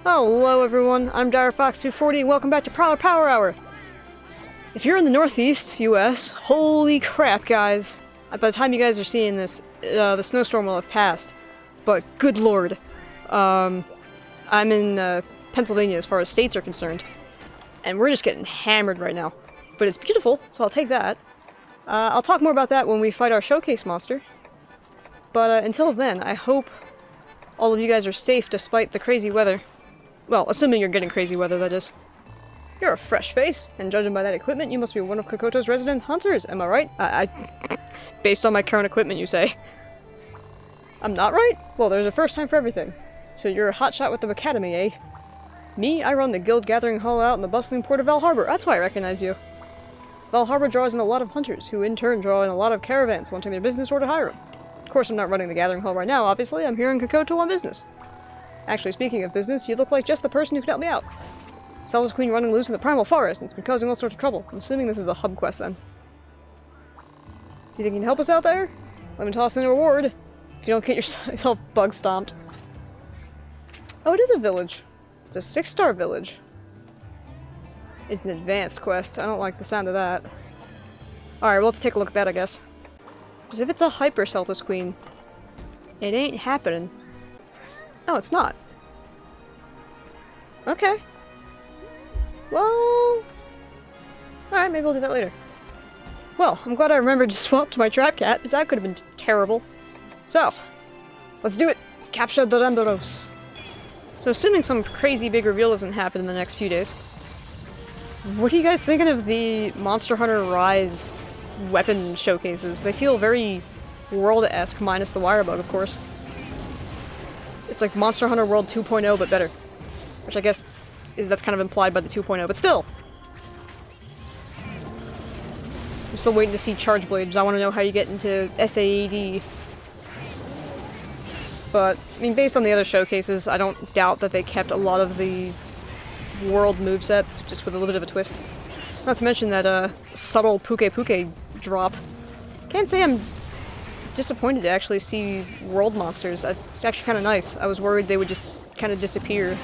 Hello everyone, I'm DireFox240 and welcome back to Prowler Power Hour! If you're in the Northeast US, holy crap guys! By the time you guys are seeing this, the snowstorm will have passed. But good lord. I'm in Pennsylvania as far as states are concerned. And we're just getting hammered right now. But it's beautiful, so I'll take that. I'll talk more about that when we fight our showcase monster. But until then, I hope all of you guys are safe despite the crazy weather. Well, assuming you're getting crazy weather, that is. You're a fresh face, and judging by that equipment, you must be one of Kokoto's resident hunters, am I right? Based on my current equipment, you say. I'm not right? Well, there's a first time for everything. So you're a hotshot with the academy, eh? Me? I run the guild gathering hall out in the bustling port of Val Harbor. That's why I recognize you. Val Harbor draws in a lot of hunters, who in turn draw in a lot of caravans wanting their business or to hire them. Of course, I'm not running the gathering hall right now, obviously. I'm here in Kokoto on business. Actually, speaking of business, you look like just the person who can help me out. Selva's Queen running loose in the primal forest, and it's been causing all sorts of trouble. I'm assuming this is a hub quest, then. So you think you can help us out there? Let me toss in a reward. If you don't get yourself bug stomped. Oh, it is a village. It's a 6-star village. It's an advanced quest. I don't like the sound of that. Alright, we'll have to take a look at that, I guess. Because if it's a Hyper Celtis Queen, it ain't happening. No, it's not. Okay. Well... Alright, maybe we'll do that later. Well, I'm glad I remembered to swap to my trap cat, because that could have been terrible. So, let's do it! Capture the Renderos. So assuming some crazy big reveal doesn't happen in the next few days, what are you guys thinking of the Monster Hunter Rise weapon showcases? They feel very World-esque, minus the wire bug, of course. It's like Monster Hunter World 2.0, but better. Which I guess that's kind of implied by the 2.0, but still! I'm still waiting to see Charge Blades. I want to know how you get into SAAD. But, I mean, based on the other showcases, I don't doubt that they kept a lot of the world movesets, just with a little bit of a twist. Not to mention that, subtle Puke drop. Can't say I'm disappointed to actually see world monsters. It's actually kind of nice. I was worried they would just kind of disappear.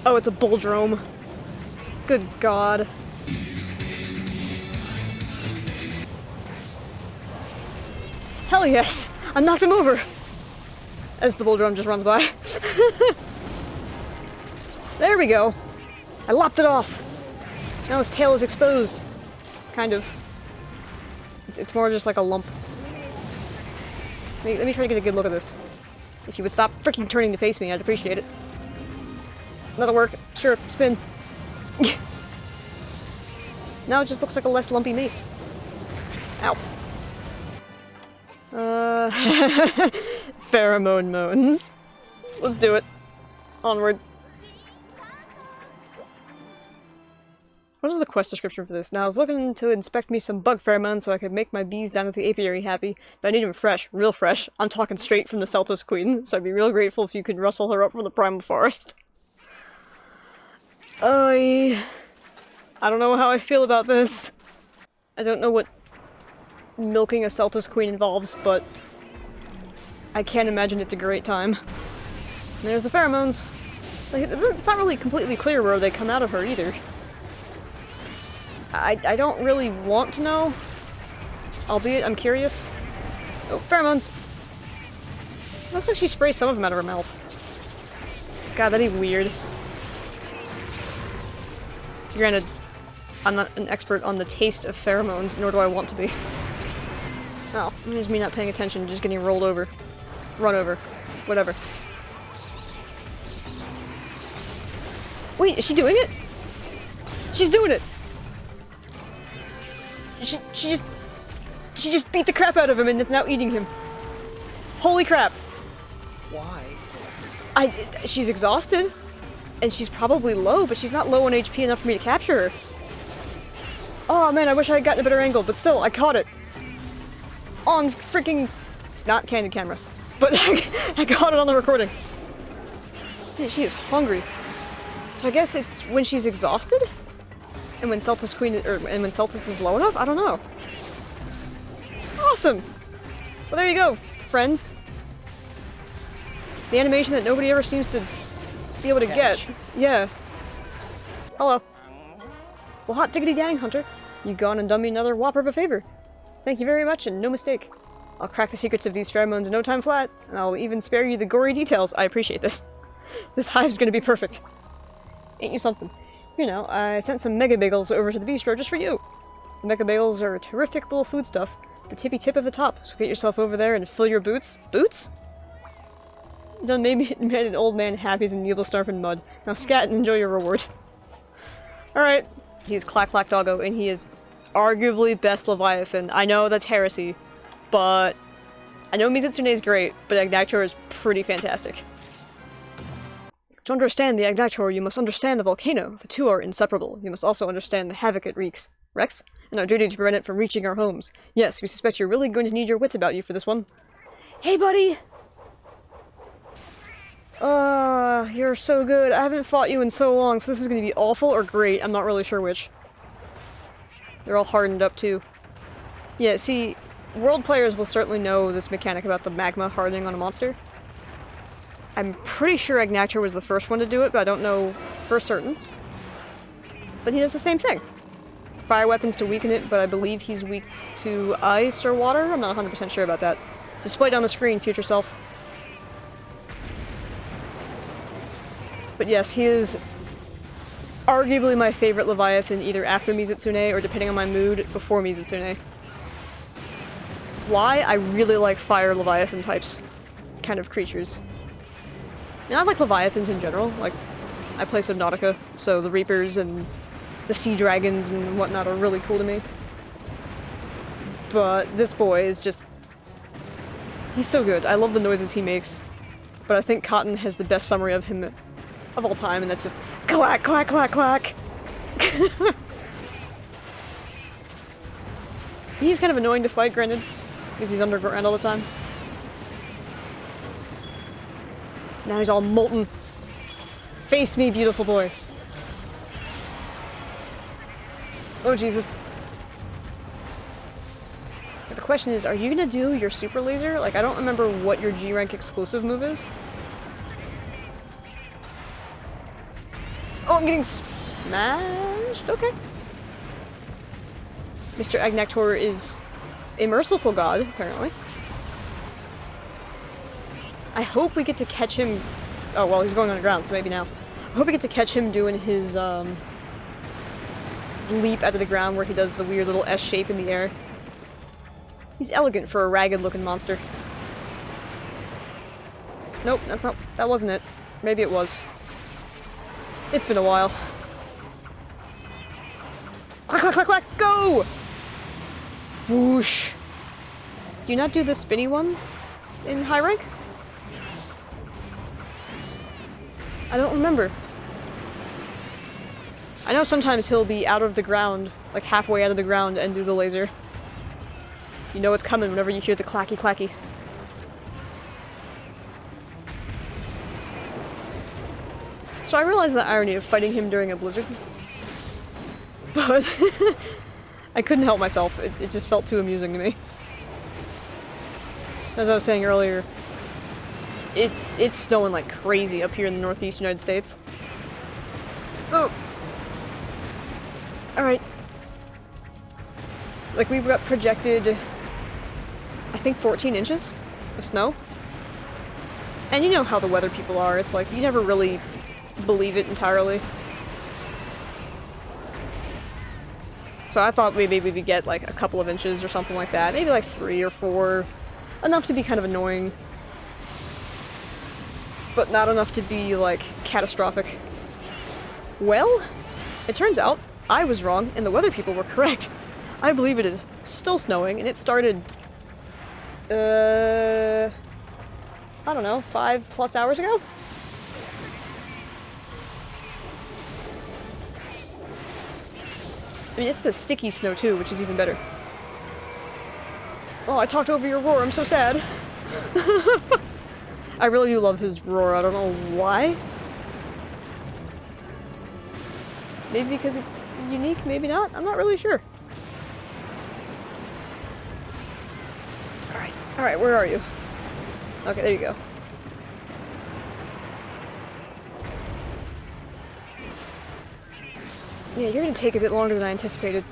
Oh, it's a Bulldrome. Good god. Hell yes! I knocked him over! As the Bulldrome just runs by. There we go! I lopped it off! Now his tail is exposed. Kind of. It's more just like a lump. Let me try to get a good look at this. If you would stop freaking turning to face me, I'd appreciate it. That'll work. Sure, spin. Now it just looks like a less lumpy mace. Ow. Pheromone moans. Let's do it. Onward. What is the quest description for this? Now, I was looking to inspect me some bug pheromones so I could make my bees down at the apiary happy, but I need them fresh. Real fresh. I'm talking straight from the Celtis Queen, so I'd be real grateful if you could rustle her up from the primal forest. I don't know how I feel about this. I don't know what milking a Celtis Queen involves, but I can't imagine it's a great time. And there's the pheromones. Like, it's not really completely clear where they come out of her either. I don't really want to know, albeit I'm curious. Oh, pheromones! Looks like she sprays some of them out of her mouth. God, that'd be weird. Granted, I'm not an expert on the taste of pheromones, nor do I want to be. Oh, it means me not paying attention, just getting rolled over. Run over. Whatever. Wait, is she doing it? She's doing it! She just beat the crap out of him and is now eating him. Holy crap. Why? She's exhausted. And she's probably low, but she's not low on HP enough for me to capture her. Oh man, I wish I had gotten a better angle, but still, I caught it. On freaking... not candid camera. But I caught it on the recording. Man, she is hungry. So I guess it's when she's exhausted? And when Celtis Queen, and when Celtis is low enough? I don't know. Awesome! Well, there you go, friends. The animation that nobody ever seems to be able to get. Yeah. Hello. Well, hot diggity dang, Hunter. You've gone and done me another whopper of a favor. Thank you very much, and no mistake. I'll crack the secrets of these pheromones in no time flat, and I'll even spare you the gory details. I appreciate this. This hive's gonna be perfect. Ain't you something? You know, I sent some mega bagels over to the bistro just for you. The mega bagels are a terrific little foodstuff. The tippy tip of the top, so get yourself over there and fill your boots. Boots? You done made an old man happy as a needle starved in mud. Now scat and enjoy your reward. Alright. He's clack clack doggo, and he is arguably best Leviathan. I know that's heresy, but I know Mizutsune is great, but Agnaktor is pretty fantastic. To understand the Agnaktor, you must understand the volcano. The two are inseparable. You must also understand the havoc it wreaks. And our duty to prevent it from reaching our homes. Yes, we suspect you're really going to need your wits about you for this one. Hey, buddy! You're so good. I haven't fought you in so long, so this is going to be awful or great. I'm not really sure which. They're all hardened up, too. Yeah, see, world players will certainly know this mechanic about the magma hardening on a monster. I'm pretty sure Agnaktor was the first one to do it, but I don't know for certain. But he does the same thing. Fire weapons to weaken it, but I believe he's weak to ice or water? I'm not 100% sure about that. Displayed on the screen, future self. But yes, he is arguably my favorite Leviathan, either after Mizutsune or, depending on my mood, before Mizutsune. Why? I really like fire Leviathan types kind of creatures. I mean, I like Leviathans in general. Like, I play Subnautica, so the Reapers and the Sea Dragons and whatnot are really cool to me. But this boy is just... he's so good. I love the noises he makes. But I think Cotton has the best summary of him of all time, and that's just clack, clack, clack, clack. He's kind of annoying to fight, granted, because he's underground all the time. Now he's all molten. Face me, beautiful boy. Oh, Jesus. The question is, are you gonna do your super laser? Like, I don't remember what your G rank exclusive move is. Oh, I'm getting smashed? Okay. Mr. Agnaktor is a merciful god, apparently. I hope we get to catch him... oh, well, he's going underground, so maybe now. I hope we get to catch him doing his, leap out of the ground where he does the weird little S shape in the air. He's elegant for a ragged-looking monster. Nope, that wasn't it. Maybe it was. It's been a while. Clack, clack, clack, clack, go! Whoosh. Do you not do the spinny one in high rank? I don't remember. I know sometimes he'll be out of the ground, like halfway out of the ground, and do the laser. You know it's coming whenever you hear the clacky clacky. So I realize the irony of fighting him during a blizzard. But I couldn't help myself. It just felt too amusing to me. As I was saying earlier, it's snowing like crazy up here in the northeast United States. Oh! Alright. Like, we got projected, I think 14 inches of snow. And you know how the weather people are. It's like, you never really believe it entirely. So I thought maybe we would get like a couple of inches or something like that. Maybe like 3 or 4. Enough to be kind of annoying. But not enough to be like catastrophic. Well, it turns out I was wrong and the weather people were correct. I believe it is still snowing, and it started, I don't know, 5+ hours ago? I mean, it's the sticky snow too, which is even better. Oh, I talked over your roar, I'm so sad. I really do love his roar, I don't know why. Maybe because it's unique, maybe not, I'm not really sure. Alright, where are you? Okay, there you go. Yeah, you're gonna take a bit longer than I anticipated.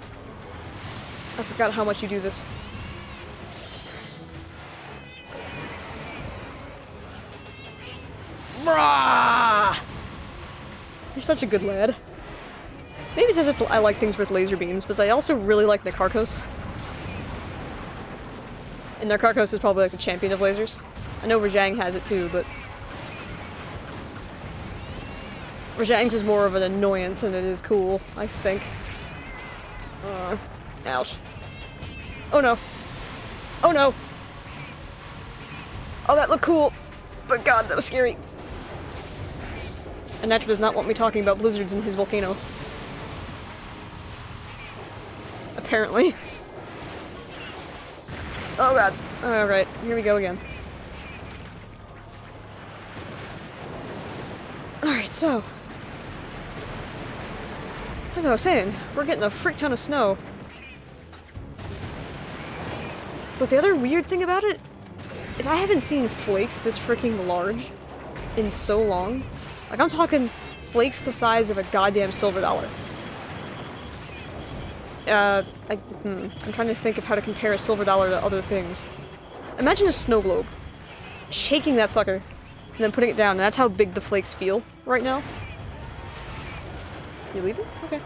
I forgot how much you do this. Brah! You're such a good lad. Maybe it's just I like things with laser beams, but I also really like Nakarkos. And Nakarkos is probably like the champion of lasers. I know Rajang has it too, but Rajang's is more of an annoyance than it is cool, I think. Ouch. Oh no. Oh no! Oh, that looked cool! But god, that was scary. Agnaktor does not want me talking about blizzards in his volcano. Apparently. Oh god. Alright, here we go again. Alright, so. As I was saying, we're getting a frick ton of snow. But the other weird thing about it is I haven't seen flakes this freaking large in so long. Like, I'm talking flakes the size of a goddamn silver dollar. I'm trying to think of how to compare a silver dollar to other things. Imagine a snow globe. Shaking that sucker, and then putting it down, and that's how big the flakes feel right now. You leaving? Okay.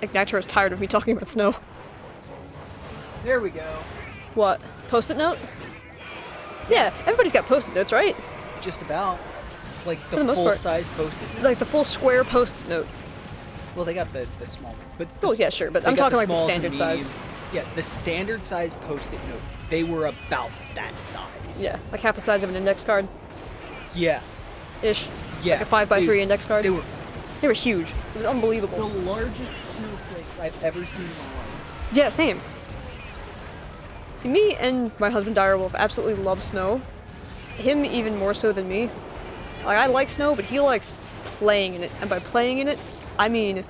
Agnaktor is tired of me talking about snow. There we go. What? Post-it note? Yeah, everybody's got post-it notes, right? Just about. Like For the the most part. full-size post-it notes. Like the full square post-it note. Well, they got the small ones, but Oh yeah, sure, but they I'm got talking like the smalls and standard mediums. size. Yeah, the standard size post-it note. They were about that size. Yeah, like half the size of an index card. Yeah. Ish. Yeah. Like a 5x3 index card. They were huge. It was unbelievable. the largest snowflakes I've ever seen in my life. Yeah, same. See, me and my husband Direwolf absolutely love snow. Him even more so than me. Like, I like snow, but he likes playing in it. And by playing in it, I mean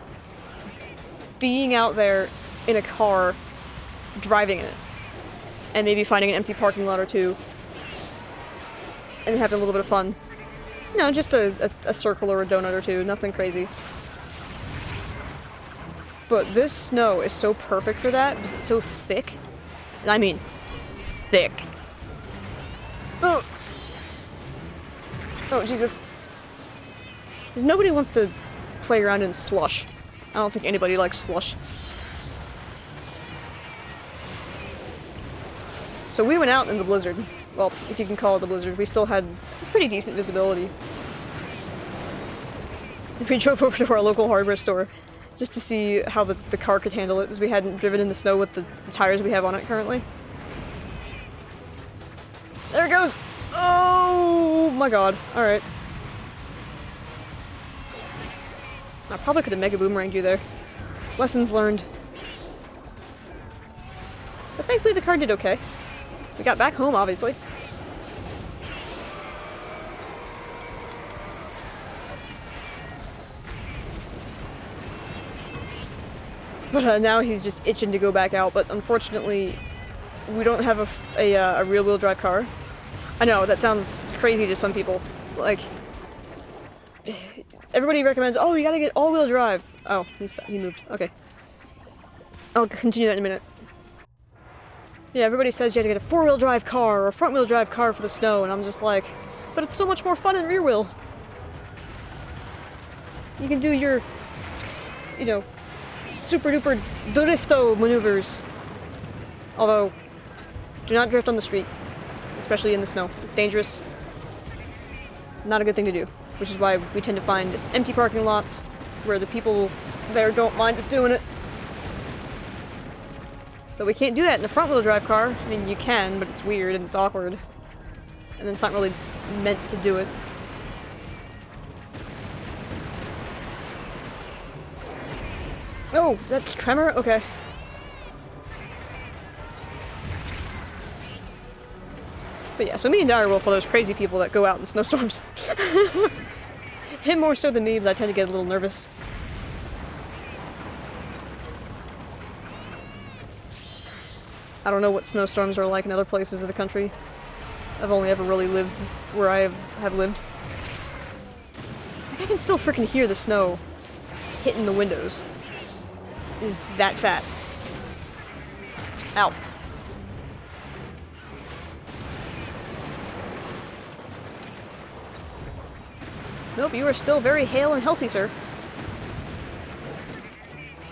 being out there in a car, driving in it. And maybe finding an empty parking lot or two. And having a little bit of fun. No, just a circle or a donut or two, nothing crazy. But this snow is so perfect for that, because it's so thick. And I mean, thick. Oh! Oh, Jesus. Because nobody wants to play around in slush. I don't think anybody likes slush. So we went out in the blizzard. Well, if you can call it a blizzard. We still had pretty decent visibility. We drove over to our local hardware store just to see how the car could handle it, because we hadn't driven in the snow with the tires we have on it currently. There it goes! Oh my god. Alright. I probably could have Mega Boomeranged you there. Lessons learned. But thankfully the car did okay. We got back home, obviously. But now he's just itching to go back out, but unfortunately we don't have a rear-wheel drive car. I know, that sounds crazy to some people. Like, everybody recommends, oh, you gotta get all-wheel drive. Oh, he moved. Okay. I'll continue that in a minute. Yeah, everybody says you have to get a four-wheel drive car or a front-wheel drive car for the snow, and I'm just like, but it's so much more fun in rear-wheel. You can do your, you know, super-duper drifto maneuvers. Although, do not drift on the street, especially in the snow. It's dangerous. Not a good thing to do, which is why we tend to find empty parking lots where the people there don't mind us doing it. But we can't do that in a front-wheel drive car. I mean, you can, but it's weird and it's awkward. And it's not really meant to do it. Oh, that's Tremor? Okay. But yeah, so me and Direwolf are those crazy people that go out in snowstorms. Him more so than me, because I tend to get a little nervous. I don't know what snowstorms are like in other places of the country. I've only ever really lived where I have lived. I gotta can still freaking hear the snow hitting the windows. It is that fat. Ow. Nope, you are still very hale and healthy, sir.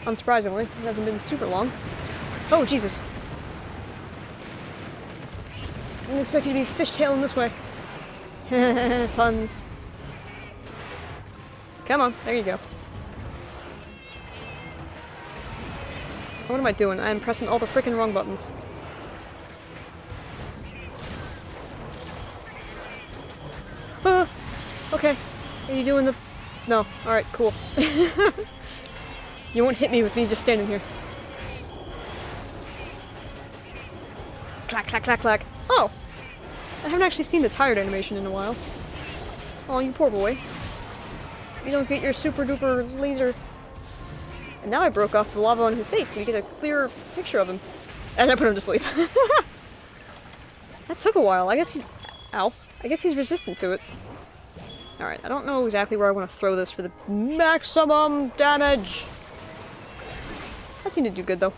Unsurprisingly, it hasn't been super long. Oh, Jesus. I didn't expect you to be fishtailing this way. Puns. Come on, there you go. What am I doing? I'm pressing all the freaking wrong buttons. Okay. Are you doing the... No. Alright, cool. You won't hit me with me just standing here. Clack, clack, clack, clack. Oh! I haven't actually seen the tired animation in a while. Oh, you poor boy. You don't get your super duper laser. And now I broke off the lava on his face so you get a clearer picture of him. And I put him to sleep. That took a while. I guess he's... Ow. I guess he's resistant to it. Alright, I don't know exactly where I want to throw this for the maximum damage. That seemed to do good, though.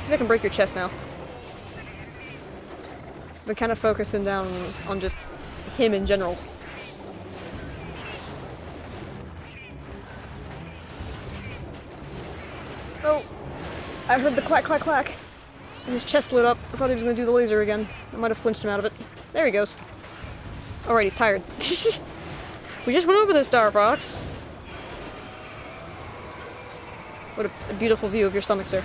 See if I can break your chest now. But kind of focusing down on just him in general. Oh! I heard the clack, clack, clack. And his chest lit up. I thought he was going to do the laser again. I might have flinched him out of it. There he goes. Alright, he's tired. We just went over this, Star Fox. What a beautiful view of your stomach, sir.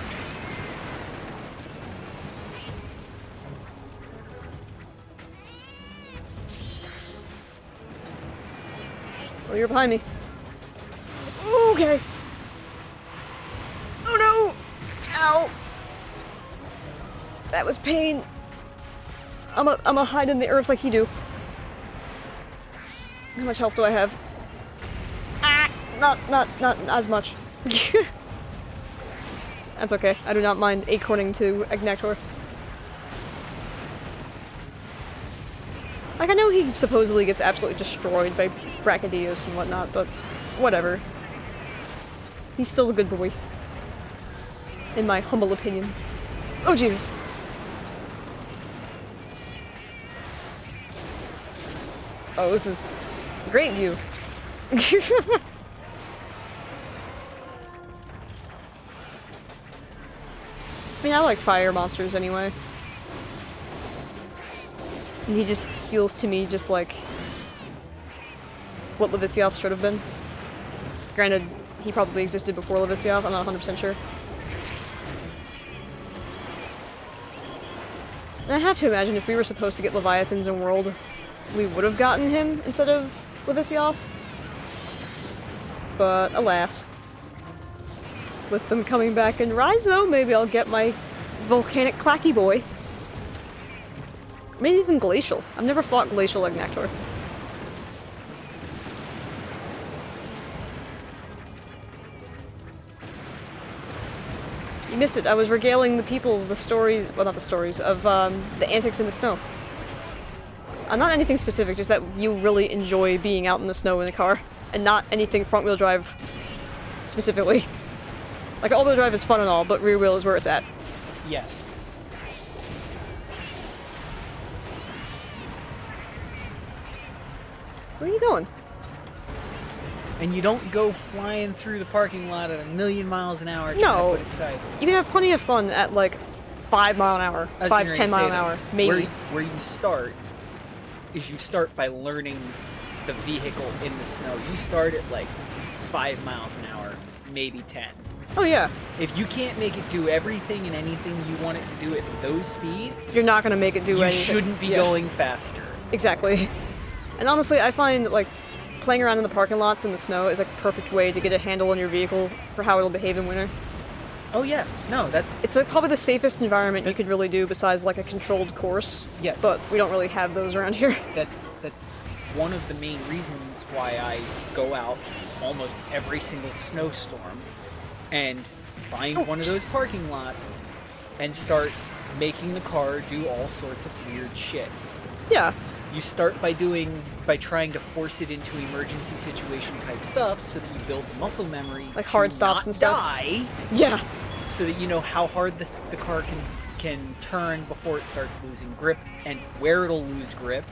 Oh, you're behind me. Okay. Oh no! Ow! That was pain. I'ma hide in the earth like you do. How much health do I have? Ah! Not as much. That's okay. I do not mind acorning to Agnaktor. Like, I know he supposedly gets absolutely destroyed by Brachydios and whatnot, but whatever. He's still a good boy. In my humble opinion. Oh, Jesus. Oh, this is a great view. I mean, I like fire monsters anyway. And he just feels to me just like what Leviathan should have been. Granted, he probably existed before Leviathan, I'm not 100% sure. And I have to imagine if we were supposed to get Leviathans in World, we would have gotten him instead of Leviathan. But alas. With them coming back in Rise though, maybe I'll get my volcanic clacky boy. Maybe even Glacial. I've never fought Glacial Agnaktor. You missed it. I was regaling the people the stories, well not the stories, of the antics in the snow. Not anything specific, just that you really enjoy being out in the snow in a car. And not anything front-wheel drive specifically. Like, all-wheel drive is fun and all, but rear-wheel is where it's at. Yes. Where are you going? And you don't go flying through the parking lot at 1,000,000 miles an hour trying No. to put it sideways. You can have plenty of fun at, like, 5 mile an hour. 5, 10 mile an hour. Maybe. Where you start is you start by learning the vehicle in the snow. You start at, like, 5 miles an hour, maybe 10. Oh, yeah. If you can't make it do everything and anything you want it to do at those speeds, You're not gonna make it do anything. you shouldn't be going faster. Exactly. And honestly, I find, like, playing around in the parking lots in the snow is, like, a perfect way to get a handle on your vehicle for how it'll behave in winter. Oh yeah, no, that's... It's, like, probably the safest environment you could really do besides, like, a controlled course. Yes. But we don't really have those around here. That's one of the main reasons why I go out almost every single snowstorm and find one of those parking lots and start making the car do all sorts of weird shit. Yeah. You start by trying to force it into emergency situation type stuff so that you build the muscle memory Like to hard stops not and stuff. die, Yeah. so that you know how hard the car can turn before it starts losing grip and where it'll lose grip.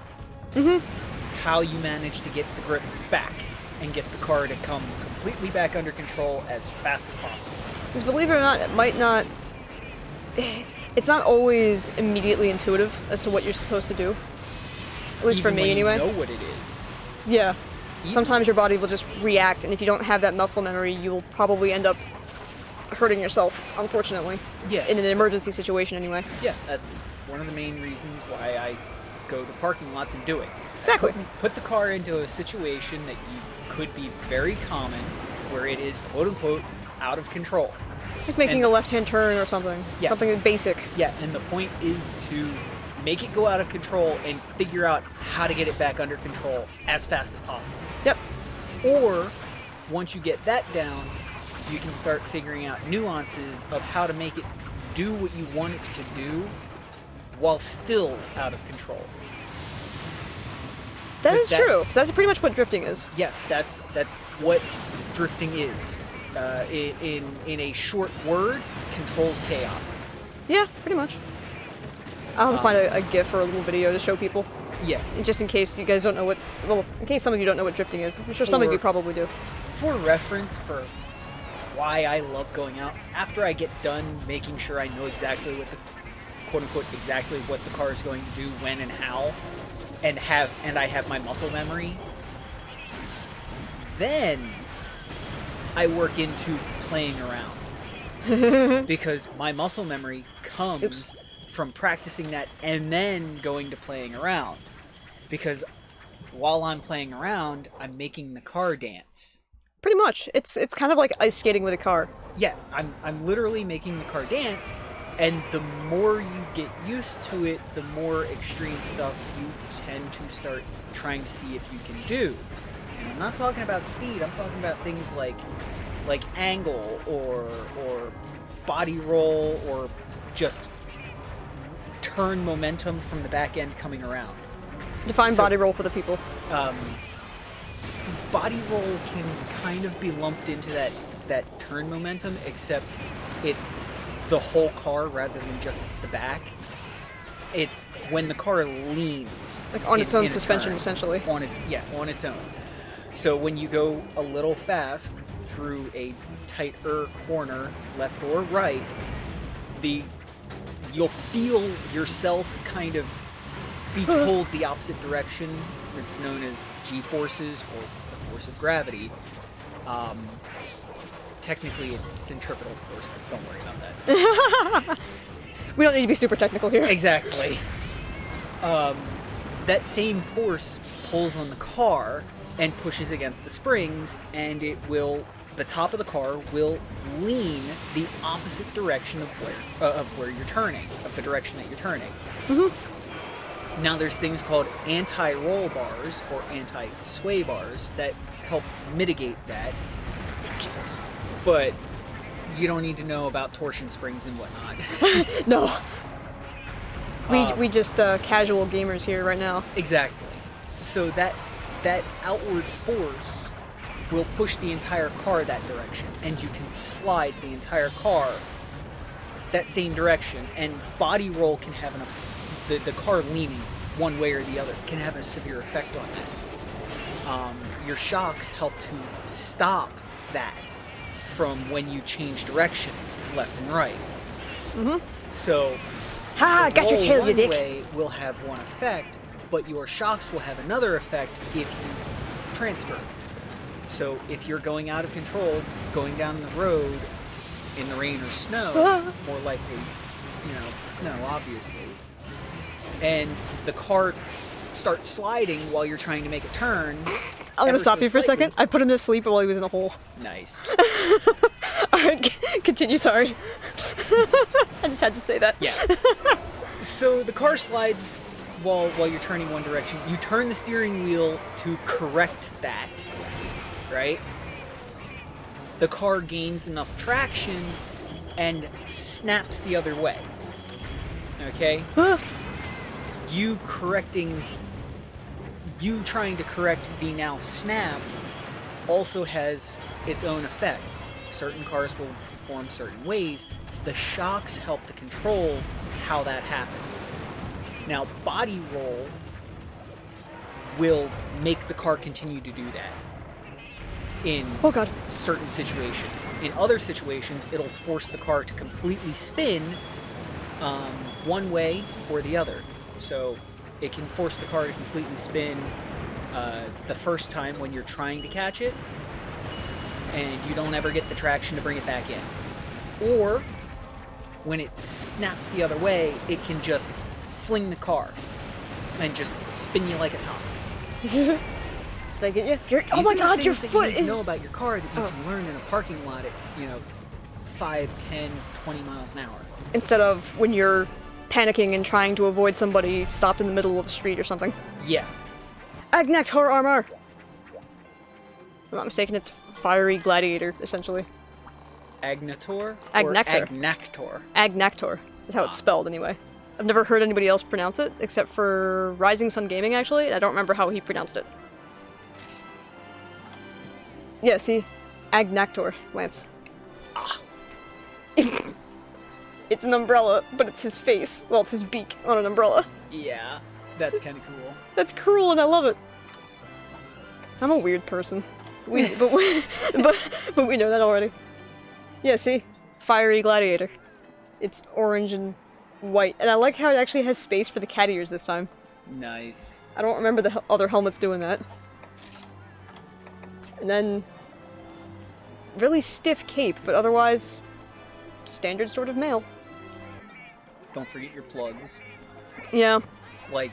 Mm-hmm. How you manage to get the grip back and get the car to come completely back under control as fast as possible. Because believe it or not, it might not... It's not always immediately intuitive as to what you're supposed to do. At least Even for me, when anyway. You know what it is. Yeah. Even Sometimes your body will just react, and if you don't have that muscle memory, you will probably end up hurting yourself, unfortunately. Yeah. In an emergency situation, anyway. Yeah, that's one of the main reasons why I go to parking lots and do it. Exactly. Put the car into a situation that you could be very common, where it is quote-unquote out of control. Like making a left-hand turn or something. Yeah. Something basic. Yeah, and the point is to make it go out of control and figure out how to get it back under control as fast as possible. Yep. Or, once you get that down, you can start figuring out nuances of how to make it do what you want it to do while still out of control. That is true, because that's pretty much what drifting is. Yes, that's what drifting is. In a short word, controlled chaos. Yeah, pretty much. I'll have to find a GIF or a little video to show people. Yeah. Just in case you guys don't know what... Well, in case some of you don't know what drifting is. I'm sure some of you probably do. For reference, for why I love going out, after I get done making sure I know exactly what the... quote-unquote exactly what the car is going to do, when and how, and I have my muscle memory, then I work into playing around. Because my muscle memory comes from practicing that and then going to playing around. Because while I'm playing around, I'm making the car dance. Pretty much. It's kind of like ice skating with a car. Yeah, I'm literally making the car dance, and the more you get used to it, the more extreme stuff you tend to start trying to see if you can do. And I'm not talking about speed, I'm talking about things like angle or body roll or just turn momentum from the back end coming around. Define body roll for the people. Body roll can kind of be lumped into that turn momentum, except it's the whole car rather than just the back. It's when the car leans. Like on its own suspension, essentially. On its own. So when you go a little fast through a tighter corner, left or right, you'll feel yourself kind of be pulled the opposite direction. It's known as G-forces or the force of gravity. Technically it's centripetal force, but don't worry about that. We don't need to be super technical here. Exactly. That same force pulls on the car and pushes against the springs, and the top of the car will lean the opposite direction of where you're turning, of the direction that you're turning. Mm-hmm. Now there's things called anti-roll bars or anti-sway bars that help mitigate that. Jesus. But you don't need to know about torsion springs and whatnot. No. We just casual gamers here right now. Exactly. So that outward force will push the entire car that direction, and you can slide the entire car that same direction, and body roll can have the car leaning one way or the other can have a severe effect on that. Your shocks help to stop that from when you change directions left and right. Mm-hmm. So got your tail, you dick. Way will have one effect, but your shocks will have another effect if you transfer. So if you're going out of control, going down the road in the rain or snow, more likely, snow, obviously, and the car starts sliding while you're trying to make a turn. I'm gonna stop you for a second. I put him to sleep while he was in a hole. Nice. Alright, continue, sorry. I just had to say that. Yeah. So the car slides while you're turning one direction. You turn the steering wheel to correct that, right? The car gains enough traction and snaps the other way. Okay? Huh? You trying to correct the now snap also has its own effects. Certain cars will perform certain ways. The shocks help to control how that happens. Now, body roll will make the car continue to do that in Oh god. certain situations. In other situations, it'll force the car to completely spin one way or the other. So it can force the car to completely spin the first time when you're trying to catch it, and you don't ever get the traction to bring it back in. Or when it snaps the other way, it can just fling the car and just spin you like a top. Did I get you? Oh These my are the god, your things that foot you need to is... know about your car that you can learn in a parking lot at, 5, 10, 20 miles an hour. Instead of when you're panicking and trying to avoid somebody stopped in the middle of the street or something. Yeah. Agnaktor armor! If I'm not mistaken, it's fiery gladiator, essentially. Agnaktor? Or Agnaktor. Agnaktor? Agnaktor is how it's spelled, anyway. I've never heard anybody else pronounce it, except for Rising Sun Gaming, actually. I don't remember how he pronounced it. Yeah, see? Agnaktor, Lance. Ah. It's an umbrella, but it's his face. Well, it's his beak on an umbrella. Yeah, that's kind of cool. That's cruel, and I love it. I'm a weird person. But we know that already. Yeah, see? Fiery gladiator. It's orange and white. And I like how it actually has space for the cat ears this time. Nice. I don't remember the other helmets doing that. And then... really stiff cape, but otherwise... standard sort of mail. Don't forget your plugs. Yeah. Like,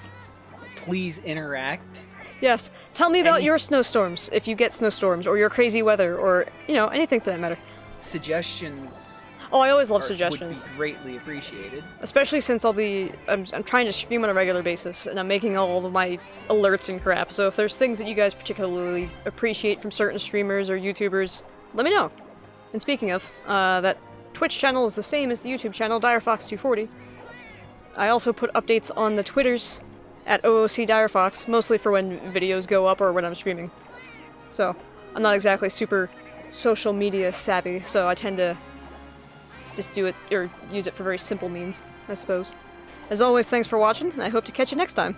please interact. Yes. Tell me about your snowstorms, if you get snowstorms, or your crazy weather, or, anything for that matter. Suggestions. Oh, I always love would suggestions. be greatly appreciated. Especially since I'm trying to stream on a regular basis, and I'm making all of my alerts and crap, so if there's things that you guys particularly appreciate from certain streamers or YouTubers, let me know. And speaking of, that Twitch channel is the same as the YouTube channel, DireFox240. I also put updates on the Twitters at OOC DireFox, mostly for when videos go up or when I'm streaming. So, I'm not exactly super social media savvy, so I tend to just do it, or use it for very simple means, I suppose. As always, thanks for watching, and I hope to catch you next time.